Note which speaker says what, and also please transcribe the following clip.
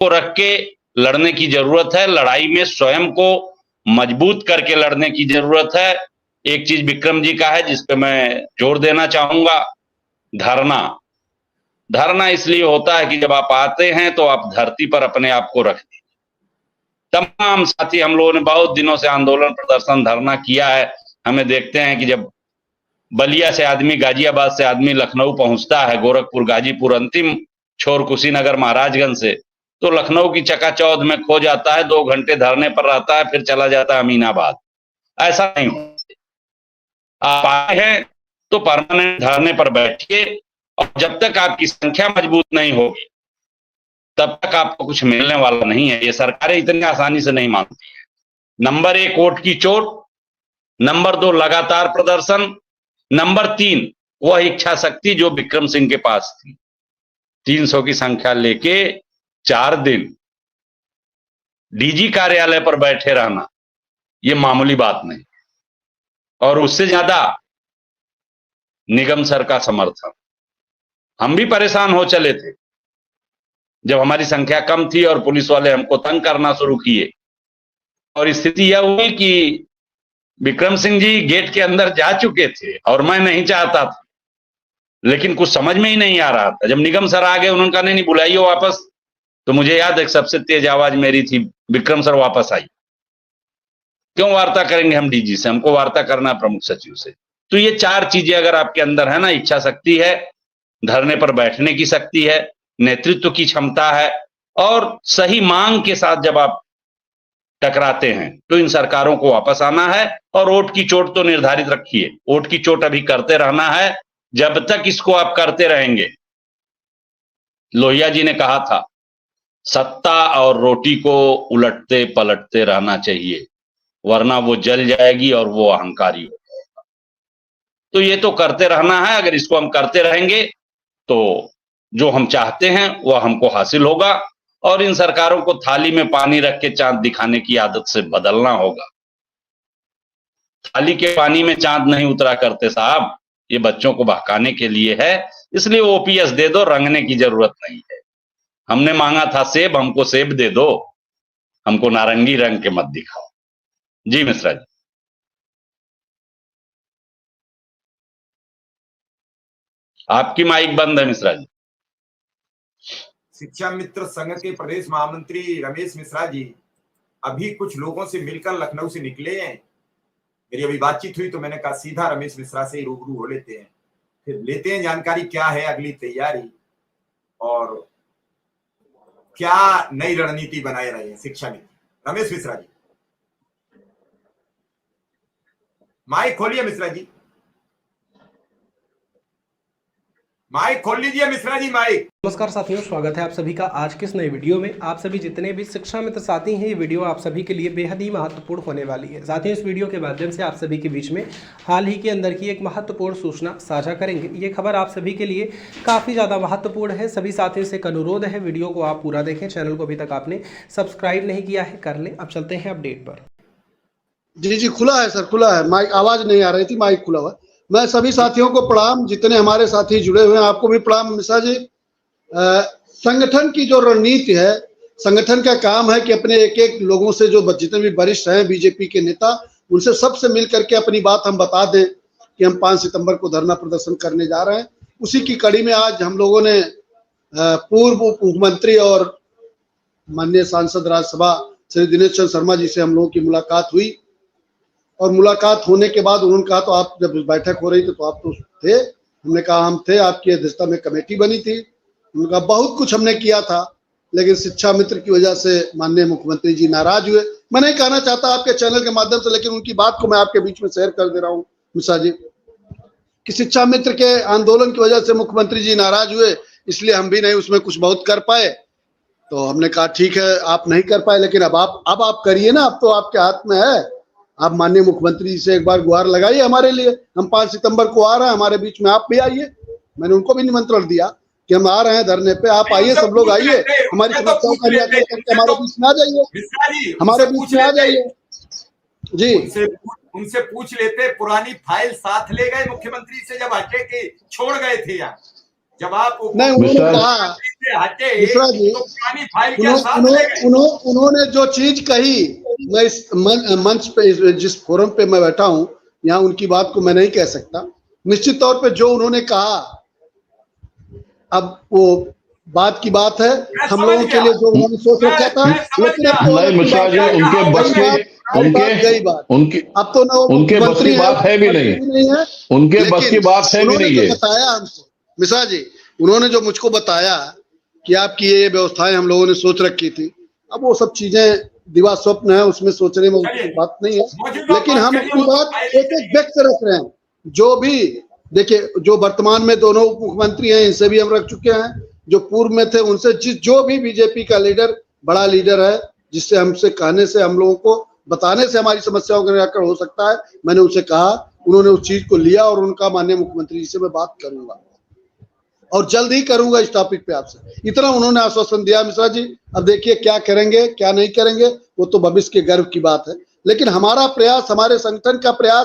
Speaker 1: को रख के लड़ने की जरूरत है। लड़ाई में स्वयं को मजबूत करके लड़ने की जरूरत है। एक चीज विक्रम जी का है जिस पे मैं जोर देना चाहूंगा, धरना। धरना इसलिए होता है कि जब आप आते हैं तो आप धरती पर अपने आप को रख दीजिए। तमाम साथी हम लोगों ने बहुत दिनों से आंदोलन, प्रदर्शन, धरना किया है। हमें देखते हैं कि जब बलिया से आदमी, गाजियाबाद से आदमी लखनऊ पहुंचता है, गोरखपुर, गाजीपुर, अंतिम छोर कुशीनगर, महाराजगंज से, तो लखनऊ की चकाचौंध में खो जाता है, 2 घंटे धरने पर रहता है, फिर चला जाता है अमीनाबाद। ऐसा नहीं हो। आप आए हैं तो परमानेंट धरने पर बैठिए, और जब तक आपकी संख्या मजबूत नहीं होगी तब तक आपको कुछ मिलने वाला नहीं है। ये सरकारें इतनी आसानी से नहीं मानती है। नंबर 1 वोट की चोट, नंबर 2 लगातार प्रदर्शन, नंबर 3 वह इच्छा शक्ति जो विक्रम सिंह के पास थी। 300 की संख्या लेके 4 दिन डीजी कार्यालय पर बैठे रहना ये मामूली बात नहीं, और उससे ज्यादा निगम सर का समर्थन। हम भी परेशान हो चले थे जब हमारी संख्या कम थी और पुलिस वाले हमको तंग करना शुरू किए, और स्थिति यह हुई कि विक्रम सिंह जी गेट के अंदर जा चुके थे और मैं नहीं चाहता था, लेकिन कुछ समझ में ही नहीं आ रहा था। जब निगम सर आ गए, उन्होंने कहा नहीं बुलाइए वापस, तो मुझे याद है सबसे तेज आवाज मेरी थी, विक्रम सर वापस आइए। क्यों वार्ता करेंगे हम डीजी से, हमको वार्ता करना प्रमुख सचिव से। तो ये 4 चीजें अगर आपके अंदर है ना, इच्छा शक्ति है, धरने पर बैठने की शक्ति है, नेतृत्व की क्षमता है, और सही मांग के साथ जब आप टकराते हैं तो इन सरकारों को वापस आना है। और वोट की चोट तो निर्धारित रखिए, वोट की चोट अभी करते रहना है। जब तक इसको आप करते रहेंगे, लोहिया जी ने कहा था, सत्ता और रोटी को उलटते पलटते रहना चाहिए, वरना वो जल जाएगी और वो अहंकारी हो जाएगा। तो ये तो करते रहना है। अगर इसको हम करते रहेंगे तो जो हम चाहते हैं वह हमको हासिल होगा, और इन सरकारों को थाली में पानी रख के चांद दिखाने की आदत से बदलना होगा। थाली के पानी में चांद नहीं उतरा करते साहब, ये बच्चों को बहकाने के लिए है। इसलिए ओपीएस दे दो, रंगने की जरूरत नहीं है। हमने मांगा था सेब, हमको सेब दे दो, हमको नारंगी रंग के मत दिखाओ। जी मिश्रा जी। आपकी माइक बंद है मिश्रा जी।
Speaker 2: शिक्षा मित्र संघ के प्रदेश महामंत्री रमेश मिश्रा जी अभी कुछ लोगों से मिलकर लखनऊ से निकले हैं। मेरी अभी बातचीत हुई तो मैंने कहा सीधा रमेश मिश्रा से ही रूबरू हो लेते हैं, फिर लेते हैं जानकारी क्या है अगली तैयारी और क्या नई रणनीति बनाए रहे हैं शिक्षा मित्र। रमेश मिश्रा जी, माइक खोलिए मिश्रा जी, माइक खोल लीजिए मिश्रा जी, माइक।
Speaker 3: नमस्कार साथियों, स्वागत है आप सभी का आज के इस नए वीडियो में। आप सभी जितने भी शिक्षा मित्र साथी हैं, ये वीडियो आप सभी के लिए बेहद ही महत्वपूर्ण होने वाली है। साथियों, इस वीडियो के माध्यम से आप सभी के बीच में हाल ही के अंदर की एक महत्वपूर्ण सूचना साझा करेंगे। ये खबर आप सभी के लिए काफ़ी ज़्यादा महत्वपूर्ण है। सभी साथियों से एक अनुरोध है, वीडियो को आप पूरा देखें। चैनल को अभी तक आपने सब्सक्राइब नहीं किया है, कर लें। अब चलते हैं अपडेट पर।
Speaker 4: जी खुला है सर, खुला है माइक। आवाज नहीं आ रही थी, माइक खुला हुआ। मैं सभी साथियों को प्रणाम, जितने हमारे साथी जुड़े हुए हैं आपको भी प्रणाम। मिश्रा जी, संगठन की जो रणनीति है, संगठन का काम है कि अपने एक एक लोगों से, जो जितने भी वरिष्ठ हैं बीजेपी के नेता, उनसे सबसे मिल करके अपनी बात हम बता दें कि हम 5 सितंबर को धरना प्रदर्शन करने जा रहे हैं। उसी की कड़ी में आज हम लोगों ने पूर्व उप मुख्यमंत्री और माननीय सांसद राज्यसभा श्री दिनेश चंद्र शर्मा जी से हम लोगों की मुलाकात हुई, और मुलाकात होने के बाद उन्होंने कहा, तो आप जब बैठक हो रही थी तो आप तो थे? हमने कहा हम थे, आपकी अध्यक्षता में कमेटी बनी थी। उन्होंने कहा बहुत कुछ हमने किया था, लेकिन शिक्षा मित्र की वजह से माननीय मुख्यमंत्री जी नाराज हुए। मैं नहीं कहना चाहता आपके चैनल के माध्यम से, लेकिन उनकी बात को मैं आपके बीच में शेयर कर दे रहा हूँ मिश्रा जी, कि शिक्षा मित्र के आंदोलन की वजह से मुख्यमंत्री जी नाराज हुए, इसलिए हम भी नहीं उसमें कुछ बहुत कर पाए। तो हमने कहा ठीक है, आप नहीं कर पाए, लेकिन अब आप करिए ना, अब तो आपके हाथ में है। आप माननीय मुख्यमंत्री जी से एक बार गुहार लगाइए हमारे लिए। हम 5 सितंबर को आ रहे हैं, हमारे बीच में आप भी आइए। मैंने उनको भी निमंत्रण दिया कि हम आ रहे हैं धरने पे, आप आइए, सब लोग आइए, हमारी समस्याओं का निराकरण करके हमारे बीच में आ जाइए, हमारे बीच में आ जाइए। जी,
Speaker 2: उनसे पूछ लेते, पुरानी फाइल साथ ले गए मुख्यमंत्री से जब हटे के छोड़ गए थे यहाँ, जब आप
Speaker 4: नहीं, उन्होंने कहा
Speaker 2: से हटे
Speaker 4: मिश्रा जी,
Speaker 2: तो पुरानी फाइल क्या साथ ले गए?
Speaker 4: उन्होंने जो चीज कही, मैं इस मंच पे, जिस फोरम पे मैं बैठा हूं, यहाँ उनकी बात को मैं नहीं कह सकता। निश्चित तौर पे जो उन्होंने कहा, अब वो बात की बात है, हम लोगों के लिए जो उन्होंने सोच रखा था, लेकिन अब तो
Speaker 5: नहीं मिश्रा जी, उनके बस की
Speaker 4: अब तो ना
Speaker 5: उनके बस की बात है भी नहीं है, उनके बस की बात है भी नहीं है।
Speaker 4: बताया हमको मिश्रा जी, उन्होंने जो मुझको बताया कि आपकी ये व्यवस्थाएं हम लोगों ने सोच रखी थी, अब वो सब चीजें दिवा स्वप्न है, उसमें सोचने में उसकी बात नहीं है। लेकिन हम अपनी बात एक एक व्यक्त रख रहे हैं। जो भी देखिए, जो वर्तमान में दोनों उप मुख्यमंत्री हैं, इनसे भी हम रख चुके हैं, जो पूर्व में थे उनसे, जो भी बीजेपी का लीडर, बड़ा लीडर है, जिससे हमसे कहने से, हम लोगों को बताने से हमारी समस्याओं का निराकरण हो सकता है, मैंने उनसे कहा, उन्होंने उस चीज को लिया और उनका माननीय मुख्यमंत्री जी से मैं बात करूंगा और जल्द ही करूंगा इस टॉपिक पे आपसे। इतना उन्होंने आश्वासन दिया मिश्रा जी। अब देखिए क्या करेंगे क्या नहीं करेंगे, वो तो भविष्य के गर्व की बात है, लेकिन हमारा प्रयास, हमारे संगठन का प्रयास